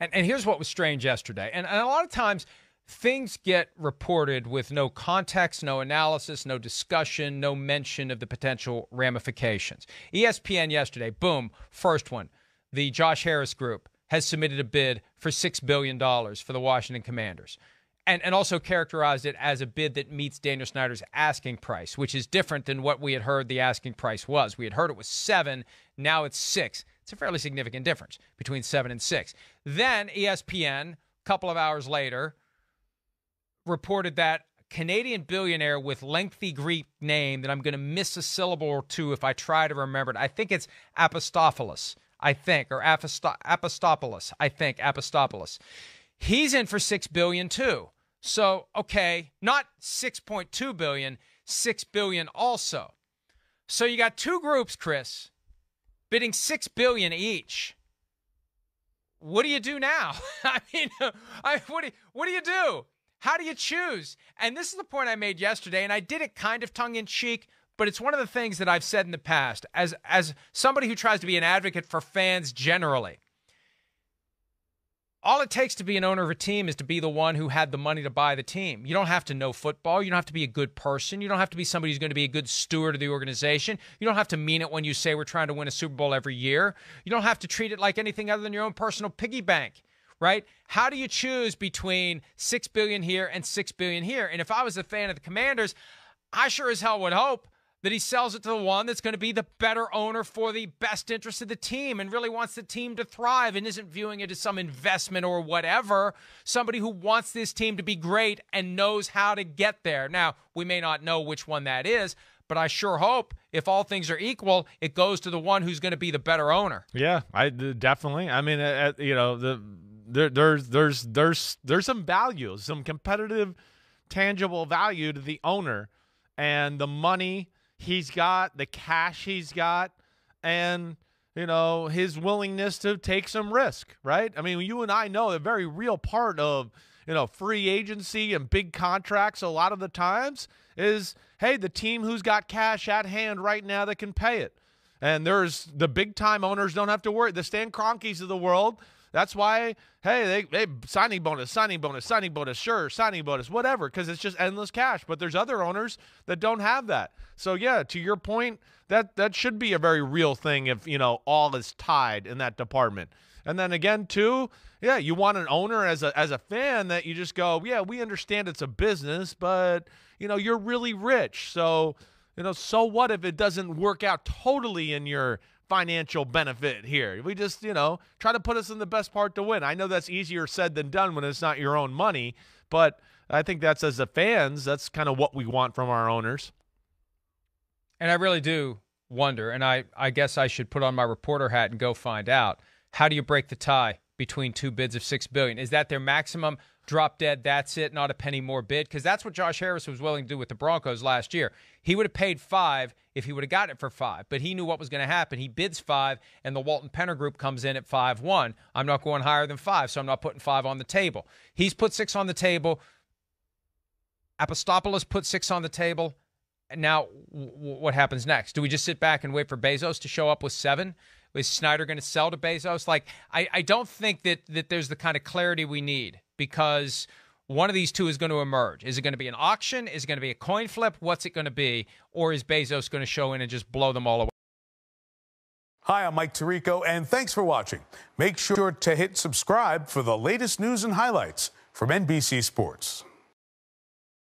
And here's what was strange yesterday. And a lot of times things get reported with no context, no analysis, no discussion, no mention of the potential ramifications. ESPN yesterday, boom, first one. The Josh Harris Group has submitted a bid for $6 billion for the Washington Commanders. And also characterized it as a bid that meets Daniel Snyder's asking price, which is different than what we had heard the asking price was. We had heard it was 7, now it's 6. It's a fairly significant difference between 7 and 6. Then ESPN, a couple of hours later, reported that Canadian billionaire with lengthy Greek name that I'm going to miss a syllable or two if I try to remember it. I think it's Apostolopoulos, or Apostolopoulos, Apostolopoulos. He's in for $6 billion too. So, okay, not $6.2 billion, $6 billion also. So you got two groups, Chris, bidding $6 billion each. What do you do now? What do you do? How do you choose? And this is the point I made yesterday, and I did it kind of tongue-in-cheek, but it's one of the things that I've said in the past as somebody who tries to be an advocate for fans generally. All it takes to be an owner of a team is to be the one who had the money to buy the team. You don't have to know football. You don't have to be a good person. You don't have to be somebody who's going to be a good steward of the organization. You don't have to mean it when you say we're trying to win a Super Bowl every year. You don't have to treat it like anything other than your own personal piggy bank, right? How do you choose between $6 billion here and $6 billion here? And if I was a fan of the Commanders, I sure as hell would hope that he sells it to the one that's going to be the better owner for the best interest of the team and really wants the team to thrive and isn't viewing it as some investment or whatever. Somebody who wants this team to be great and knows how to get there. Now, we may not know which one that is, but I sure hope if all things are equal, it goes to the one who's going to be the better owner. Yeah, I definitely. I mean, there's some value, some competitive, tangible value to the owner and the money he's got, the cash he's got, and, his willingness to take some risk, right? I mean, you and I know a very real part of, free agency and big contracts a lot of the times is, hey, the team who's got cash at hand right now that can pay it. And there's the big-time owners don't have to worry. The Stan Kroenkes of the world, that's why, hey, they signing bonus, sure, signing bonus, whatever, because it's just endless cash. But there's other owners that don't have that. So, yeah, to your point, that should be a very real thing if, all is tied in that department. And then again, too, yeah, you want an owner as a fan that you just go, yeah, we understand it's a business, but, you're really rich. So, so what if it doesn't work out totally in your financial benefit here? We just, try to put us in the best part to win. I know that's easier said than done when it's not your own money, but I think that's, as the fans, that's kind of what we want from our owners. And I really do wonder, and I guess I should put on my reporter hat and go find out, how do you break the tie between two bids of $6 billion? Is that their maximum? Drop dead, that's it, not a penny more bid? Because that's what Josh Harris was willing to do with the Broncos last year. He would have paid $5 if he would have gotten it for $5, but he knew what was going to happen. He bids $5, and the Walton Penner Group comes in at 5-1. I'm not going higher than $5, so I'm not putting $5 on the table. He's put $6 on the table. Apostolopoulos put $6 on the table. And now what happens next? Do we just sit back and wait for Bezos to show up with $7? Is Snyder going to sell to Bezos? I don't think that there's the kind of clarity we need, because one of these two is going to emerge. Is it going to be an auction? Is it going to be a coin flip? What's it going to be? Or is Bezos going to show in and just blow them all away? Hi, I'm Mike Tirico, and thanks for watching. Make sure to hit subscribe for the latest news and highlights from NBC Sports.